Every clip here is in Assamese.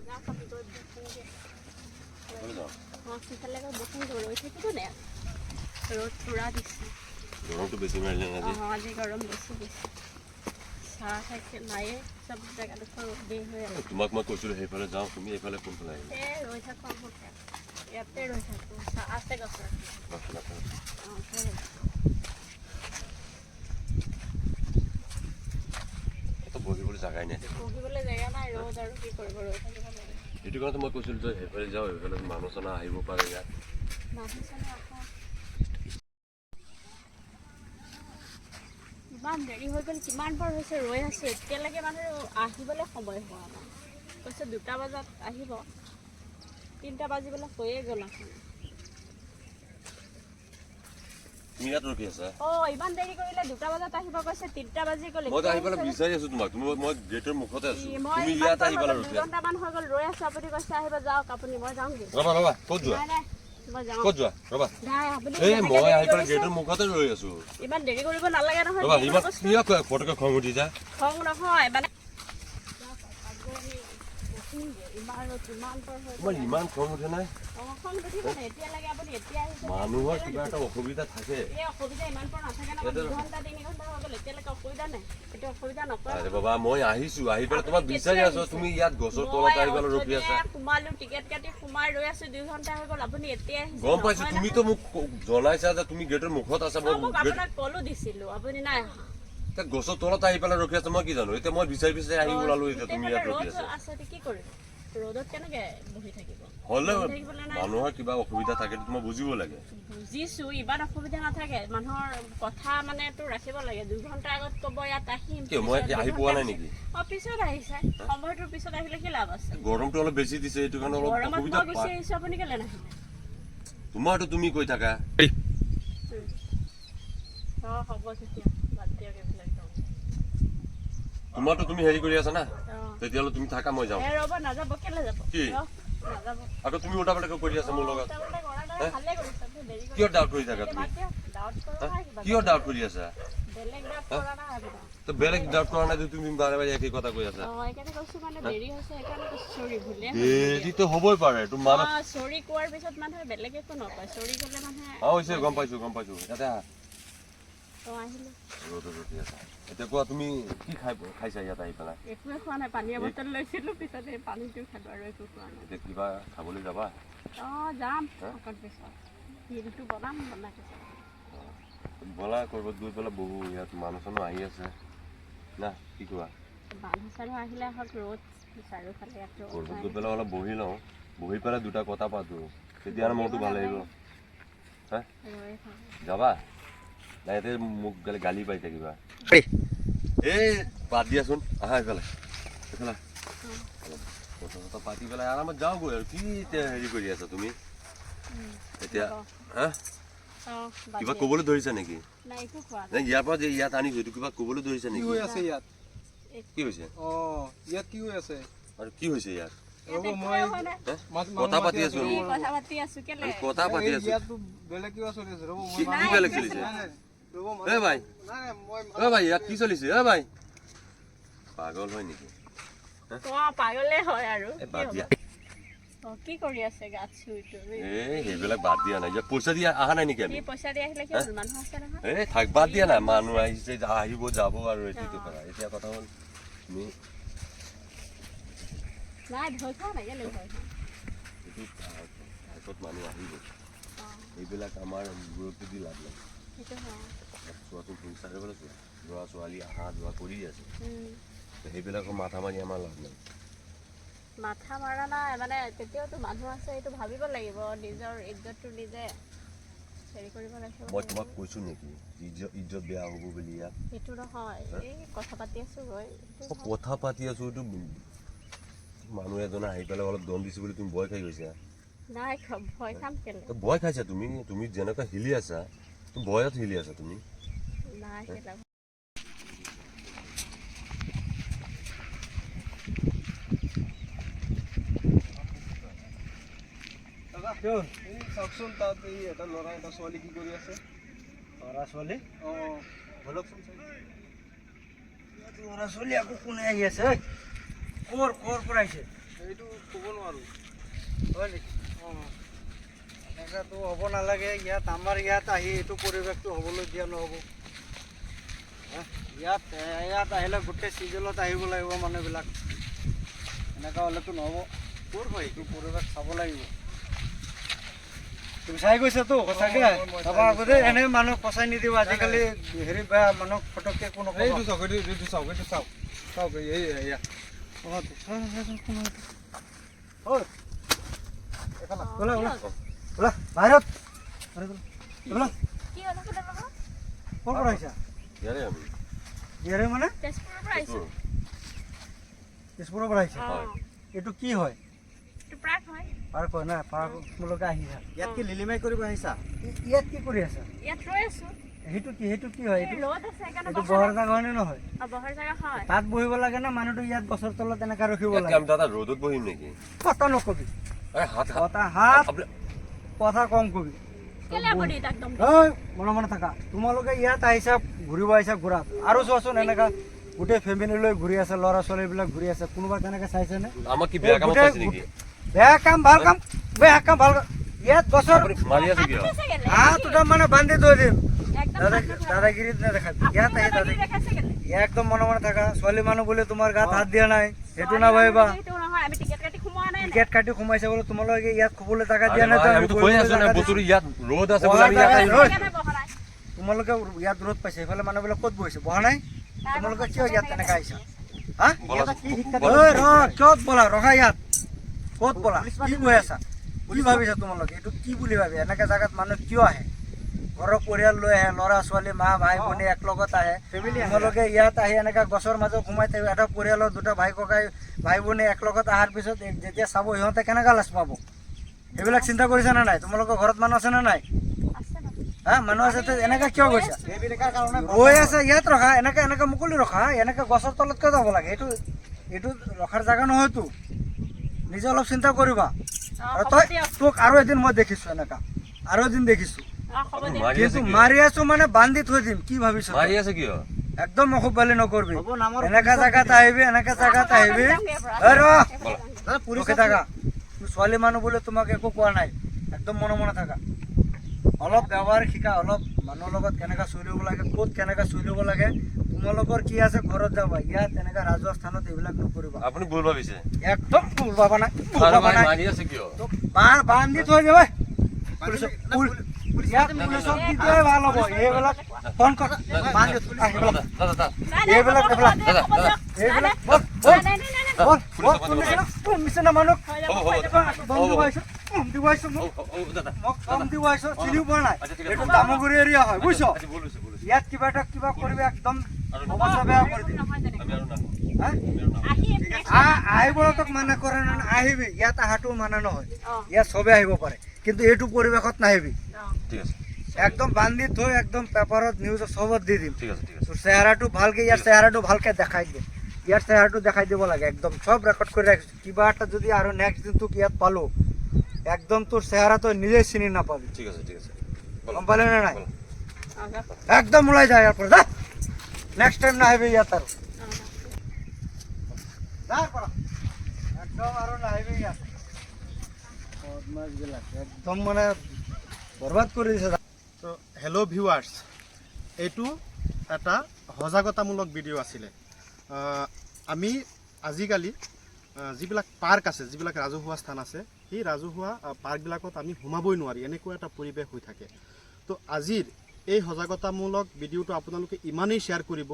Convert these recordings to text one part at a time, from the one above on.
গৰমটো বেছি মাৰিলে আজি। আজি গৰম বেছি বেছি চাহ খাইছে মায়ে চব জেগাডোখৰ ৰ'দেই হৈ আছে। তোমাক মই কৈছিলোঁ সেইফালে যাওঁ, তুমি এইফালে কোনফালে আহিলা? ৰৈ থাকোঁ ইয়াতে ৰৈ থাকোঁ, চাহ আছে গছৰ। বহিবলৈ জাগাই নাই। বহিবলৈ জেগা নাই, ৰ'দ আৰু কি কৰিব, ৰৈ থাকিব লাগে। সেইটো কাৰণে মই কৈছিলোঁ যে সেইফালে যাওঁ, সেইফালে মানুহ চানুহ আহিব পাৰে ইয়াত। মানুহ চানুহ আহক। ইমান দেৰি হৈ গ'ল, কিমান বাৰ হৈছে ৰৈ আছোঁ, এতিয়ালৈকে মানুহ আহিবলৈ সময় হোৱা নাই। কৈছে 2টা বজাত আহিব, 3টা বাজিবলৈ হৈয়ে গ'ল এখন। তুমি ইয়াত ৰখি আছা? ইমান দেৰি কৰিলে 2টা বজাত আহিব কৈছে, 3টা বাজি গ'ল। মই আহি পেলাই বিচাৰি আছোঁ তোমাক, মই গেটৰ মুখতে আছোঁ। তুমি ইয়াত আহি পেলাই ৰখি আছা। 2 ঘণ্টামান হৈ গ'ল ৰৈ আছোঁ, আপুনি কৈছে আহিব, যাওক আপুনি, মই যাওঁগৈ। ৰ'বা, ক'ত যোৱা? নাই মই যাওঁ। ক'ত যোৱা? ৰ'বা। মই আহি পেলাই গেটৰ মুখতে ৰৈ আছোঁ। ইমান দেৰি কৰিব নালাগে নহয়। ৰ'বা, ইমান কিয় ফটকে খং উঠি যায়? খং নহয় মানে তোমাৰ ইমান খং উঠে নাই? মানুহৰ কিবা এটা অসুবিধা থাকে। আৰে বাবা, মই আহিছোঁ, আহি পেলাই তোমাক বিচাৰি আছোঁ, তুমি ইয়াত গছৰ তলত আহি পেলাই ৰখি আছা। সোমালো, টিকেট কাটি সোমাই ৰৈ আছোঁ, 2 ঘণ্টা হৈ গ'ল, আপুনি এতিয়া আহিছে। গম পাইছোঁ, তুমিতো মোক জনাইছা যে তুমি গেটৰ মুখত আছা। মই আপোনাক কলো দিছিলোঁ, আপুনি নাই অহা। গছৰ তলত আহি পেলাই ৰখি আছা, মই কি জানো? এতিয়া মই বিচাৰি আহি ওলালো, এতিয়া তুমি ইয়াত ৰখি আছা। কি কৰিম, ৰ'দত কেনেকে বহি থাকিব? হ'লেও মানুহৰ কিবা অসুবিধা থাকে, তোমাৰ বুজিব লাগে। বুজিছো, ইমান অসুবিধা নাথাকে, মানুহৰ কথা মানে তো ৰাখিব লাগে। 2 ঘণ্টা আগত ক'ব ইয়াত আহিম। মই আহি পোৱা নাই নেকি? পিছত আহিছে, সময়টোৰ পিছত আহিলে কি লাভ আছে? গৰমটো অলপ বেছি দিছে, এইটো কাৰণে অলপ অসুবিধা গুচি আহিছো, আপুনি কেলে নাহিলে? তোমাৰতো তুমি কৈ থাকা। হ'ব তেতিয়া, বাদ দিয়ক এইবিলাক। তোমাৰতো তুমি হেৰি কৰি আছা না, তেতিয়াহ'লে তুমি থাকা, মই যাওঁ। ৰ'ব, নাযাব, কেলে যাব? কি আকৌ তুমি ওটা পাল্টা কৰি আছা মোৰ লগত? কিয় ডাউট কৰি থাকা তুমি? কিয় ডাউট কৰি আছা? বেলেগ ডাউট কৰা নাই, তুমি বাৰে বাৰে একেই কথা কৈ আছা। দেৰিতো হ'বই পাৰে, চৰি কোৱাৰ পিছত মানুহে বেলেগ একো নকয়। চৰি ক'লে মানুহে হৈছে, গম পাইছোঁ। ইয়াতে এতিয়া কোৱা, তুমি কি খাইছা ইয়াত আহি পেলাই? একোৱে খোৱা নাই, পানী বটল লৈছিলোঁ, পিছত এই পানীটো খালোঁ আৰু একো খোৱা নাই। এতিয়া কিবা খাবলৈ যাবা? যাম অকণ পিছত, দিনটো বনাম, বনাই বলা, ক'ৰবাত গৈ পেলাই বহু, ইয়াত মানুহ চানুহ আহি আছে না, কি কোৱা? মানুহ চানুহ আহিলে আহক, ৰ'দ চাৰিওফালে ইয়াত ক'ৰবাত গৈ পেলাই অলপ বহি লওঁ, বহি পেলাই 2টা কথা পাতোঁ, তেতিয়াহ'লে মনটো ভাল লাগিব। যাবা না? ইয়াতে মোক গালি পাই থাকিবা। এই বাদ দিয়াচোন, আহা এইফালে কথা চথা পাতি পেলাই আৰামত যাওঁগৈ। আৰু কি এতিয়া হেৰি কৰি আছা তুমি এতিয়া? কিবা ক'বলৈ ধৰিছা নেকি? ইয়াৰ পৰা যে ইয়াত আনিছো, এইটো কিবা ক'বলৈ ধৰিছা নেকি? কি হৈ আছে ইয়াত? কি হৈছে? ইয়াত কি হৈ আছে? আৰু কি হৈছে ইয়াত? কথা পাতি আছো, কথা পাতি আছো। বেলেগ কিবা চলি আছে। কি বেলেগ চলিছে? ভাই ইয়াত কি চলিছে? ভাই পাগল হয় নেকি? পাগলে হয় আৰু কি কৰি আছে গাত চুইটো? সেইবিলাক বাদ দিয়া নাই, পইচা দিয়া অহা নাই নেকি? আমি পইচা দি আহিলে কি হ'ল? মানুহ আছে নহয়। থাক, বাদ দিয়া নাই, মানুহ আহিছে, আহিব যাব আৰু এইটো কৰা। এতিয়া কথা হ'ল তুমি মানুহ আহিব, এইবিলাক আমাৰ গুৰুত্ব দি লাভ নাই। চোৱাচোন, চাৰিওফালে চোৱা, ল'ৰা ছোৱালী অহা যোৱা কৰি আছে, সেইবিলাকৰ মাথা মাৰি আমাৰ লাভ নাই। মাথা মাৰা নাই মানে, তেতিয়াওতো মানুহ আছে, এইটো ভাবিব লাগিব, নিজৰ ইজ্জতটো নিজে হেৰি কৰিব লাগিব। মই তোমাক কৈছো নেকি ইজ্জত বেয়া হ'ব বুলি? ইয়াত সেইটো নহয়, এই কথা পাতি আছো, কথা পাতি আছো, এইটো মানুহ এজনে আহি পেলাই অলপ দম দিছো বুলি তুমি ভয় খাই গৈছা? নাই, ভয় খাম কেলে? ভয় খাইছা তুমি? তুমি যেনেকুৱা হিলি আছা, ভয়ত হিলি আছা তুমি। নাই, চাওকচোন, তাত এই এটা ল'ৰা এটা ছোৱালী কি কৰি আছে? ল'ৰা ছোৱালী? বলকচোন, ল'ৰা ছোৱালী আকৌ কোনে আহি আছে? ক'ৰ পৰা আহিছে? এইটো ক'ব নোৱাৰোঁ। হয় নেকি? এনেকুৱাতো হ'ব নালাগে। ইয়াত আমাৰ ইয়াত আহি এইটো পৰিৱেশটো হ'বলৈ দিয়া নহ'ব। ইয়াত আহিলে গোটেই চিজনত আহিব লাগিব মানুহবিলাক। এনেকুৱা হ'লেতো নহ'ব। ক'ৰ হয় এইটো পৰিৱেশ চাব লাগিব। তুমি চাই গৈছাতো সঁচাকে? চাবা আগতে এনে মানুহ ফচাই নিদিব। আজিকালি হেৰি বেয়া মানুহক ফটককে কোনো এইটো চাওক, এইটো চাওক, এইটো চাওক, চাওক এই এয়া ওলা ওলা ওলা বাহিৰত। ওলা কি হ'ল আপোনাৰ লগত? ক'ৰ পৰা আহিছা? ইয়াৰে আমি ইয়াৰে মানে তেজপুৰৰ পৰা আহিছোঁ। তেজপুৰৰ পৰা আহিছা? অঁ, এইটো কি হয়? এইটো প্ৰাগ হয়। পাৰ্ক হয় না? পাৰ্ক তোমালোকে আহিছা? ইয়াত কি লিলিমাই কৰিব আহিছা? ইয়াত কি কৰি আছা? ইয়াত ৰৈ আছোঁ। সেইটো কি হয়? এই ৰ'দ আছে সেইকাৰণে এইটো বহা বহৰ নাই। জাগা হয় নে নহয়? বহাৰ জেগা হয়। তাত বহিব লাগে না মানুহটো ইয়াত গছৰ তলত এনেকা ৰখিব ইয়াতকে লাগে? আমি দাদা ৰ'দত বহিম নেকি? কথা নকবি, আৰে হাত হাত কথা কম কবি। কেলে আপুনি তাক দম দিয়ে? ঐ মনে মনে থাকা। তোমালোকে ইয়াত আহিছা, ঘূৰিব আহিছা ঘূৰা। আৰু চোৱাচোন এনেকা গোটেই ফেমিলি লৈ ঘূৰি আছে, ল'ৰা ছোৱালীবিলাক ঘূৰি আছে। কোনোবা তেনেকে চাইছেনে? আমাক কি বেয়া কামত পাইছে নেকি? বেয়া কাম ভাল কাম, বেয়া কাম ভাল কাম। ইয়াত গছৰ আপুনি মাৰি আছে কিয়? দেখাইছে কেলে? হাত দুটা মানে বান্ধি থৈ দিম। একদম দাদাগিৰিত নেদেখাবি। ইয়াত আহি দাদাগিৰি দেখাইছে কেলে? একদম মনে মনে থাকা। ছোৱালী মানুহ বুলি তোমাৰ গাত হাত দিয়া নাই, সেইটো নাভাবিবা। সেইটো নহয়, আমি টিকেট কাটি সোমোৱা নাই। টিকেট কাটি সোমাইছে বোলে, তোমালোকে ইয়াত শুবলৈ জাগা দিয়া আৰে নাই। ভাই, আমিতো কৈ আছো না বস্তুটো ইয়াত ৰ'দ আছে বোলে আমি বহা ইয়াত জাগা আহিম। ৰ'দ। সেইকাৰণে বহা নাই। তোমালোকে ইয়াত ৰ'দ পাইছে, সেইফালে মানুহবিলাক ক'ত বহিছে? বহা নাই? তোমালোকে কিয় ইয়াত তেনেকা আহিছা? হা? কিয় বলা ৰখা ইয়াত? ক'ত বলা? কি কৈ আছা? কি ভাবিছা তোমালোকে? এইটো কি বুলি ভাবি এনেকা জাগাত মানুহ কিয় আহে? ঘৰৰ পৰিয়াল লৈ আহে, ল'ৰা ছোৱালী মা ভাই ভনী এক লগত আহে। তোমালোকে ইয়াত আহি এনেকা গছৰ মাজত সোমাই থাকিব। এটা পৰিয়ালৰ দুটা ভাই ককাই ভাই ভনী এক লগত অহাৰ পিছত যেতিয়া চাব সিহঁতে কেনেকা লাজ পাব? সেইবিলাক চিন্তা কৰিছা নে নাই? তোমালোকৰ ঘৰত মানুহ আছে নে নাই? আছে ন? হা মানুহ আছে তো এনেকা কিয় গৈছা? ৰৈ আছে ইয়াত ৰখা, এনেকা মুকলি ৰখা। এনেকা গছৰ তলত কিয় যাব লাগে? এইটো ৰখাৰ জাগা নহয়তো। নিজে অলপ চিন্তা কৰিবা। আৰু হ'ব তই দিয়ক। তোক আৰু এদিন মই দেখিছো এনেকা, আৰু এদিন দেখিছো। হ'ব দিয়ক। মাৰি আছে কিন্তু কিয়? মাৰি আছো মানে বান্ধি থৈ দিম। কি ভাবিছ? মাৰি আছে কিয়? একদম অসুখ বালি নকৰবি। এনেকা জাগাত আহিবি, এনেকা জাগাত আহিবি। ৰখি থাকা। ছোৱালী মানুহ বুলি তোমাক একো কোৱা নাই। একদম মনে মনে থাকা। অলপ ব্যৱহাৰ শিকা, অলপ মানুহৰ লগত কেনেকা চলিব লাগে, ক'ত কেনেকা চলিব লাগে। তোমালোকৰ কি আছে ঘৰত যাবা। ইয়াত এনেকা ৰাজহুৱা স্থানত এইবিলাক নকৰিবা। আপুনি ভুল ভাবিছে। একদম ভুল ভাবা নাই, ভুল আৰে ভাবা ভাই, নাই। মাৰি আছে কিয়? বান্ধি থৈ দিবা। ইয়াত পুলিচক দি দিয়াই ভাল হ'ব। এইবিলাক ফোন কৰ, বান্ধি থৈ আহিব। দাদা এইবিলাক হ'ব দিয়ক, হ'ব দিয়ক। এইবিলাক নাই, নাই, নাই, নাই। বল নিচিনা মানুহ হৈ যাব, হ'ব, হৈ যাব। বম দিবাইছো, মোক দাদা মোক বম দিবাইছো, চিনিও পোৱা নাই। আচ্ছা, ঠিক আছে। এইটো দামগুৰি এৰিয়া হয়, বুজিছ? আজি ভুল হৈছে, ভুল হৈছে। ইয়াত কিবা কৰিবি একদম আৰু অৱস্থা বেয়া কৰি দিম। নহয় তেনেকে। আমি আৰু নাহো। হা? আমি আৰু নাহো। আহিম next আহিবলৈ তোক মানা কৰে নে? আহিবি। ইয়াত অহাটো মানা নহয়। অ', ইয়াত চবে আহিব পাৰে, কিন্তু এইটো পৰিৱেশত নাহিবি। অ'। ঠিক আছে, একদম বান্ধি থৈ একদম পেপাৰত নিউজত চবত দি দিম। ঠিক আছে, ঠিক আছে। তোৰ চেহেৰাটো ভালকে, ইয়াৰ চেহেৰাটো ভালকে দেখাই দে। ইয়াৰ চেহেৰাটো দেখাই দিব লাগে। একদম চব ৰেকৰ্ড কৰি ৰাখিছোঁ। কিবা এটা যদি আৰু নেক্সট দিন তোক ইয়াত পালো, একদম তোৰ চেহেৰা তই নিজে চিনি নাপাবি। ঠিক আছে, ঠিক আছে। গম পালি নে নাই? বলো। একদম ওলাই যায় ইয়াৰ পৰা। নেক্সট টাইম নাহিবি ইয়াত আৰু। একদম আৰু নাহিবি ইয়াত। বদমাছবিলাক একদম মানে বৰবাদ কৰি দিছে। তো হেল্ল' ভিউৱাৰ্ছ, এইটো এটা সজাগতামূলক ভিডিঅ' আছিলে। আমি আজিকালি যিবিলাক পাৰ্ক আছে, যিবিলাক ৰাজহুৱা স্থান আছে, সেই ৰাজহুৱা পাৰ্কবিলাকত আমি সোমাবই নোৱাৰি, এনেকুৱা এটা পৰিৱেশ হৈ থাকে। তো আজিৰ এই সজাগতামূলক ভিডিঅ'টো আপোনালোকে ইমানেই শ্বেয়াৰ কৰিব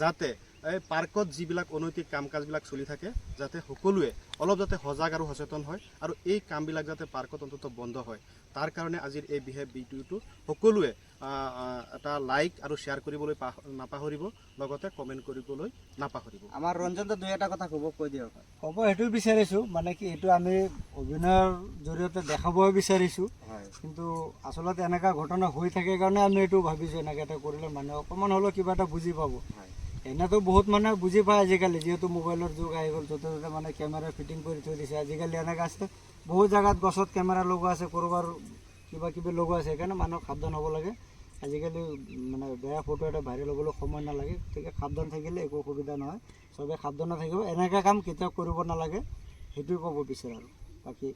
যাতে এই পাৰ্কত যিবিলাক অনৈতিক কাম কাজবিলাক চলি থাকে, যাতে সকলোৱে অলপ যাতে সজাগ আৰু সচেতন হয়, আৰু এই কামবিলাক যাতে পাৰ্কত অন্তত বন্ধ হয়। তাৰ কাৰণে আজিৰ এই বিশেষ ভিডিঅ'টো সকলোৱে এটা লাইক আৰু শ্বেয়াৰ কৰিবলৈ নাপাহৰিব, লগতে কমেণ্ট কৰিবলৈ নাপাহৰিব। আমাৰ ৰঞ্জনটো দুই এটা কথা কৈ দিয়ক। ক'ব সেইটো বিচাৰিছোঁ, মানে কি এইটো আমি অভিনয়ৰ জৰিয়তে দেখাবই বিচাৰিছোঁ। কিন্তু আচলতে এনেকুৱা ঘটনা হৈ থাকে কাৰণে আমি এইটো ভাবিছোঁ, এনেকৈ এটা কৰিলে মানুহে অকণমান হ'লেও কিবা এটা বুজি পাব। এনেতো বহুত মানুহে বুজি পায় আজিকালি, যিহেতু মোবাইলৰ যুগ আহি গ'ল, য'তে ত'তে মানে কেমেৰা ফিটিং কৰি থৈ দিছে। আজিকালি এনেকৈ আছে, বহুত জেগাত গছত কেমেৰা লগোৱা আছে, ক'ৰবাৰ কিবা কিবি লগোৱা আছে। সেইকাৰণে মানুহক সাৱধান হ'ব লাগে। আজিকালি মানে বেয়া ফটো এটা ভাইৰেল হ'বলৈ সময় নালাগে, গতিকে সাৱধান থাকিলে একো অসুবিধা নহয়। চবে সাৱধানে থাকিব। এনেকুৱা কাম কেতিয়াও কৰিব নালাগে। সেইটোৱে ক'ব বিচাৰোঁ আৰু বাকী